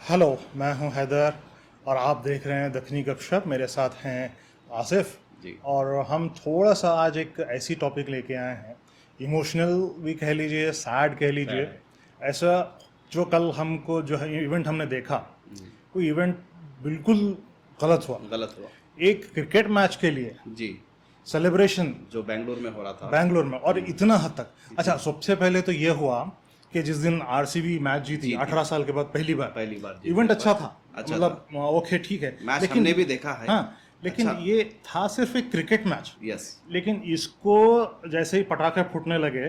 Hello, मैं हूं हैदर और आप देख रहे हैं दखनी गपशप। मेरे साथ हैं आसिफ। जी। और हम थोड़ा सा आज एक ऐसी टॉपिक लेके आए हैं, इमोशनल भी कह लीजिए, सैड कह लीजिए। सैड। ऐसा जो कल हमको जो है इवेंट हमने देखा, कोई इवेंट बिल्कुल गलत हुआ। गलत हुआ। एक क्रिकेट मैच के लिए जी। सेलिब्रेशन जो बेंगलोर में हो रहा था। बैंगलोर में, और इतना हद तक। अच्छा, इतना सबसे पहले तो ये हुआ कि जिस दिन आरसीबी मैच जीती जीती 18 साल के बाद पहली बार, पहली बार जीतने इवेंट पर अच्छा था। अच्छा मतलब ओके, ठीक है। मैच लेकिन हमने भी देखा है। हाँ, लेकिन अच्छा। ये था सिर्फ एक क्रिकेट मैच। यस। लेकिन इसको जैसे ही पटाखे फूटने लगे,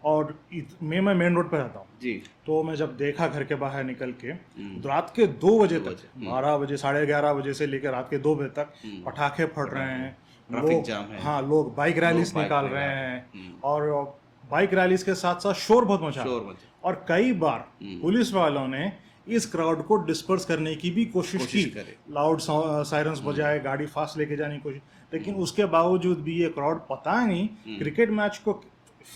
और मैं मेन रोड पे रहता हूँ, जी। तो मैं जब देखा घर के बाहर निकल के, तो रात के 2 बजे 2 तक, बजे, 12 बजे, 11:30 बजे से लेकर रात के 2 बजे तक पटाखे फट रहे हैं। ट्रैफिक लोग, जाम है। हाँ, लोग बाइक रैलीज बाइक निकाल निकाल रहे रहे हैं। और बाइक रैलीज के साथ साथ शोर बहुत मचा शोर है। मचा। और कई बार पुलिस वालों ने इस क्राउड को डिस्पर्स करने की भी कोशिश की। करे। लाउड सायरन्स बजाए, गाड़ी फास्ट लेके जाने की कोशिश, लेकिन उसके बावजूद भी ये क्राउड पता नहीं क्रिकेट मैच को,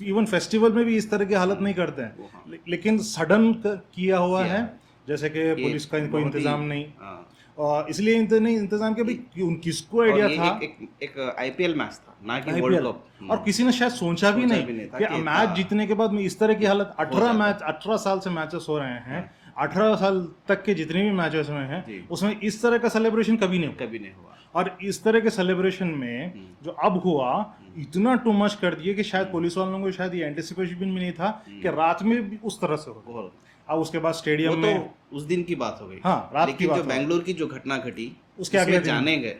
इवन फेस्टिवल में भी इस तरह की हालत नहीं करते हैं। हाँ। लेकिन सडन किया हुआ किया है, है। जैसे कि पुलिस का कोई बहुत ही- इंतजाम नहीं। हाँ। और इसलिए नहीं इंतजाम के भाई, किसको और आइडिया ये था? एक आईपीएल मैच था, ना कि वर्ल्ड आईपीएल, कप। और किसी ने शायद सोचा भी नहीं था कि कि मैच इतना जीतने के बाद में इस तरह की हालत। हो जाता है। 18 साल से मैचेस हो रहे हैं, 18 साल तक के जितने भी मैचेस में हैं, जी। उसमें इस तरह का सेलिब्रेशन कभी नहीं हुआ। कभी नहीं हुआ। और इस तरह के सेलिब्रेशन में जो अब हुआ, इतना टू मच कर दिए कि शायद पुलिस वालों को शायद ये एंटिसिपेशन भी नहीं था कि रात में भी उस तरह से हो। बहुत। अब उसके बाद वो स्टेडियम तो में, उस दिन की बात हो गई। हाँ, रात की लेकिन बात जो हो। बेंगलोर की जो घटना घटी, उसके अगले उसमें दिन जाने गए,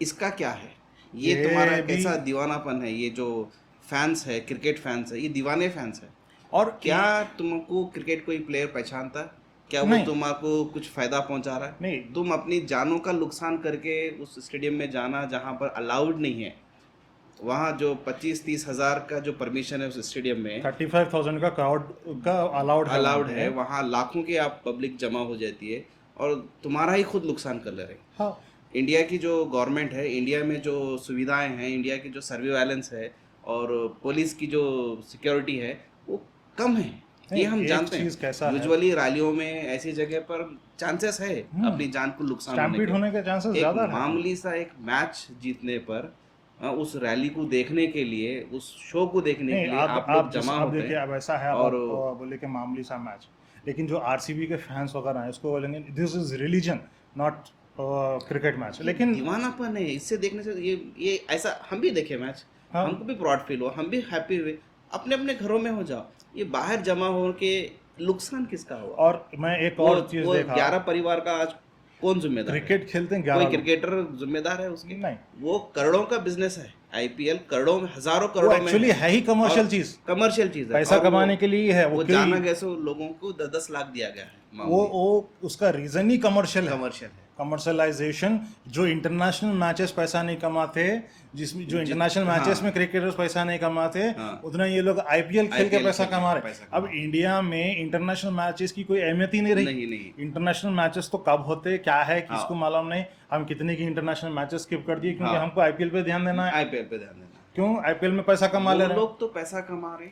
इसका क्या है? ये ये तुम्हारा भी, कैसा दीवानापन है? ये जो फैंस है, क्रिकेट फैंस है, ये दीवाने फैंस है। और क्या तुमको क्रिकेट कोई प्लेयर पहचानता है? क्या वो नहीं तुमको कुछ फायदा पहुंचा रहा है? नहीं, तुम अपनी जानों का नुकसान करके उस स्टेडियम में जाना जहां पर अलाउड नहीं है। वहाँ जो 25-30 हज़ार का जो परमिशन है उस स्टेडियम में, 35,000 का क्राउड का अलाउड है, अलाउड वहाँ है, पे। वहाँ लाखों की आप पब्लिक जमा हो जाती है और तुम्हारा ही खुद नुकसान कर ले रहे हैं। हाँ, इंडिया की जो गवर्नमेंट है, इंडिया में जो सुविधाएं हैं, इंडिया की जो सर्विलांस है और पुलिस की जो सिक्योरिटी है, वो कम है। ये हम एक जानते चीज हैं। कैसा है, यूजुअली रैलियों में ऐसी जगह पर चांसेस है अपनी जान को नुकसान स्टैम्पीड होने के चांसेस एक ज्यादा है। मामूली सा एक मैच जीतने पर उस रैली को देखने के लिए, उस शो को देखने के नहीं, लिए आप आप लोग जिस जमा आप होते देखिए, हैं। अब ऐसा है, अब और आप बोले कि मामूली सा मैच, लेकिन जो आरसीबी के फैंस वगैरह हैं, इसको बोलेंगे this is religion, not cricket match. लेकिन दीवानापन है इससे देखने से। ये ऐसा हम भी देखे मैच, हाँ, हमको भी प्राउड फील हुआ, हम भी हैप्पी हुए। अपने अपने घरों में हो जाओ, ये बाहर जमा हो के नुकसान किसका हुआ? और मैं एक और चीज वो देखा, 11 परिवार का आज कौन जिम्मेदार है? क्रिकेट खेलते हैं कोई 11 लोग, क्रिकेटर जिम्मेदार है उसके? नहीं, वो करोड़ों का बिजनेस है। आईपीएल करोड़ों में, हजारों वो करोड़ों में एक्चुअली है ही कमर्शियल चीज, कमर्शियल चीज है। पैसा और कमाने के लिए ही है। वो जाना कैसे लोगों को 10-10 लाख दिया गया है। वो उसका रीजन ही कमर्शियल है। कमर्शियल है। कमर्शलाइजेशन, जो इंटरनेशनल मैचेस पैसा नहीं कमाते, जिसमें जो इंटरनेशनल मैचेस में क्रिकेटर्स पैसा नहीं कमाते, उतना ये लोग आईपीएल खेल के पैसा कमा रहे। अब इंडिया में इंटरनेशनल मैचेस की कोई अहमियत ही नहीं रही। नहीं। इंटरनेशनल मैचेस तो कब होते, क्या है, किसको मालूम नहीं। हम कितने की इंटरनेशनल मैचेस स्किप कर दिए क्योंकि हमको आईपीएल पे ध्यान देना है। आईपीएल पे ध्यान देना। क्यों? आईपीएल में पैसा कमा ले रहे हैं लोग तो पैसा कमा रहे।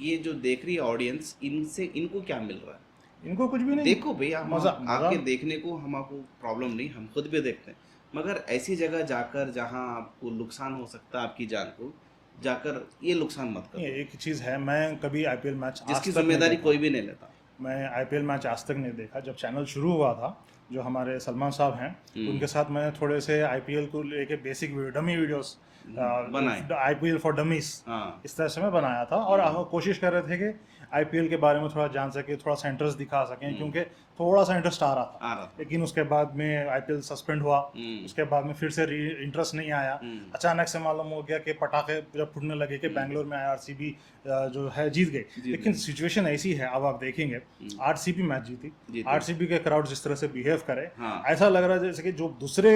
ये जो देख रही है ऑडियंस, इनको क्या मिल रहा है? इनको कुछ भी नहीं। देखो भैया, मजा आपके देखने को हमको प्रॉब्लम नहीं, हम खुद भी देखते हैं, मगर ऐसी जगह जाकर जहां आपको नुकसान हो सकता है, आपकी जान को, जाकर ये नुकसान मत करो। एक चीज है, मैं कभी आईपीएल मैच जिसकी जिम्मेदारी कोई भी नहीं लेता। मैं आईपीएल मैच आज तक नहीं देखा। जब चैनल शुरू हुआ था, जो हमारे सलमान साहब हैं, उनके साथ मैंने थोड़े से आईपीएल को लेके बेसिक डमी वीडियोस बनाए, आईपीएल फॉर डमीज, इस तरह से मैं बनाया था। और हम कोशिश कर रहे थे कि आईपीएल के बारे में थोड़ा जान सके, थोड़ा सा इंटरेस्ट दिखा सकें, क्योंकि थोड़ा सा इंटरेस्ट आ रहा था। लेकिन उसके बाद में आईपीएल सस्पेंड हुआ, उसके बाद में फिर से इंटरेस्ट नहीं आया। अचानक से मालूम हो गया कि पटाखे जब फूटने लगे कि बैंगलोर में आरसीबी जो है जीत गई। लेकिन सिचुएशन ऐसी है, अब आप देखेंगे, आरसीबी मैच जीती, आरसीबी के क्राउड जिस तरह से बिहेव करे, ऐसा लग रहा है जैसे कि जो दूसरे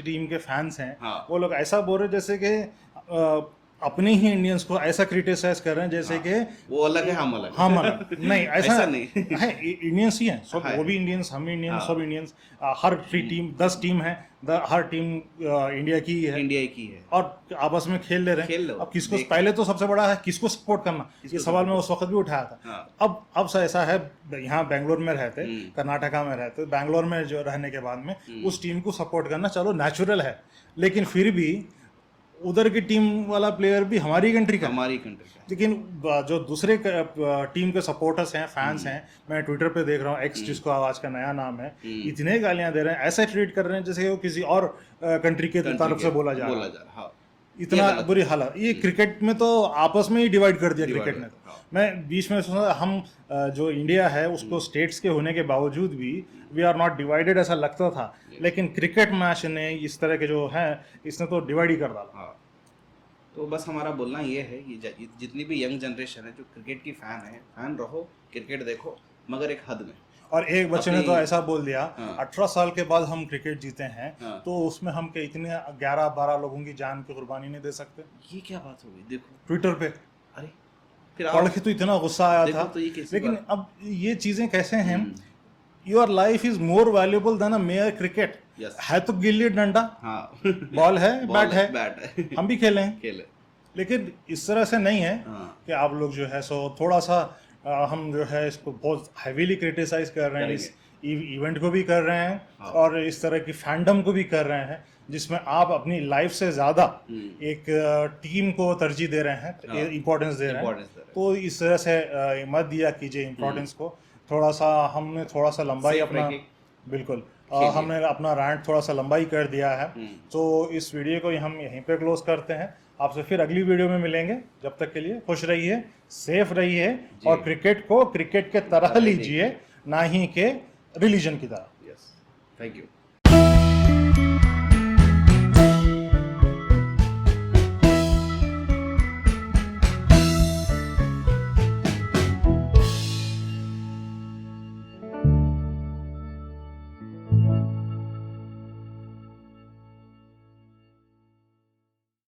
टीम के फैंस हैं, वो लोग ऐसा बोल रहे जैसे कि अपने ही इंडियंस को ऐसा क्रिटिसाइज कर रहे हैं जैसे कि वो अलग है, हम अलग हम अलग नहीं, ऐसा नहीं है। इंडियंस ही हैं सब, हाँ, वो भी इंडियंस, हम भी इंडियंस, हाँ। सब इंडियंस। हर टीम 10 टीम है, हर टीम इंडिया की ही है, इंडिया की है और आपस में खेल ले रहे खेल हैं। लो, अब किसको देख। पहले तो सबसे बड़ा है किसको सपोर्ट करना, ये सवाल मैं उस वक्त भी उठाया था। हाँ। अब ऐसा है, यहाँ बेंगलोर में रहते, हम्म। कर्नाटका में रहते, बेंगलोर में जो रहने के बाद में उस टीम को सपोर्ट करना चलो नेचुरल है, लेकिन फिर भी उधर की टीम वाला प्लेयर भी हमारी कंट्री का है। हमारी कंट्री का लेकिन जो दूसरे टीम के सपोर्टर्स हैं, फैंस हैं, मैं ट्विटर पे देख रहा हूँ, एक्स जिसको आज का नया नाम है, इतने गालियां दे रहे हैं, ऐसे ट्रीट कर रहे हैं जैसे वो किसी और कंट्री के तरफ से बोला जा रहा है। हाँ। इतना बुरी हालत। ये क्रिकेट में तो आपस में ही डिवाइड कर दिया क्रिकेट ने। हाँ। मैं बीच में सोचा हम जो इंडिया है उसको स्टेट्स के होने के बावजूद भी वी आर नॉट डिवाइडेड ऐसा लगता था, लेकिन क्रिकेट मैच ने इस तरह के जो है इसने तो डिवाइड ही कर डाला। हाँ। तो बस हमारा बोलना ये है कि जितनी भी यंग जनरेशन है जो क्रिकेट की फैन है, फैन रहो, क्रिकेट देखो, मगर एक हद में। और एक बच्चे ने तो ऐसा बोल दिया, हाँ। 18 साल के बाद हम क्रिकेट जीते हैं, हाँ। तो उसमें हम के इतने 11-12 लोगों की जान की कुर्बानी नहीं दे सकते। ये क्या बात हो गई? देखो ट्विटर पे अरे फिर पढ़ के तो इतना गुस्सा आया देखो था। तो ये कैसी लेकिन बात? अब ये चीजें कैसे हैं, your life is more valuable then a mayor cricket. Yes. है तो गिल्ली डंडा, हाँ। बॉल है, बैट है, बैट है। हम भी खेलें, खेले। लेकिन इस तरह से नहीं है हाँ। कि आप लोग जो है सो थोड़ा सा हम जो है इसको बहुत हैवीली क्रिटिसाइज कर रहे हैं, इस इवेंट को भी कर रहे हैं, हाँ। और इस तरह की फैंडम को भी कर रहे हैं जिसमें आप अपनी लाइफ से ज्यादा एक टीम को तरजीह दे रहे हैं, हाँ। इम्पोर्टेंस दे रहे हैं। Importance दे रहे हैं। तो इस तरह से मत दिया कीजिए इम्पोर्टेंस को। थोड़ा सा हमने थोड़ा सा लंबाई Safe अपना, रखिए। बिल्कुल हमने अपना रैंट थोड़ा सा लंबाई कर दिया है। तो इस वीडियो को हम यहीं पे क्लोज करते हैं। आपसे फिर अगली वीडियो में मिलेंगे। जब तक के लिए खुश रहिए, सेफ रहिए, और क्रिकेट को क्रिकेट के तरह लीजिए, ना ही के रिलीजन की तरह। Yes, thank you.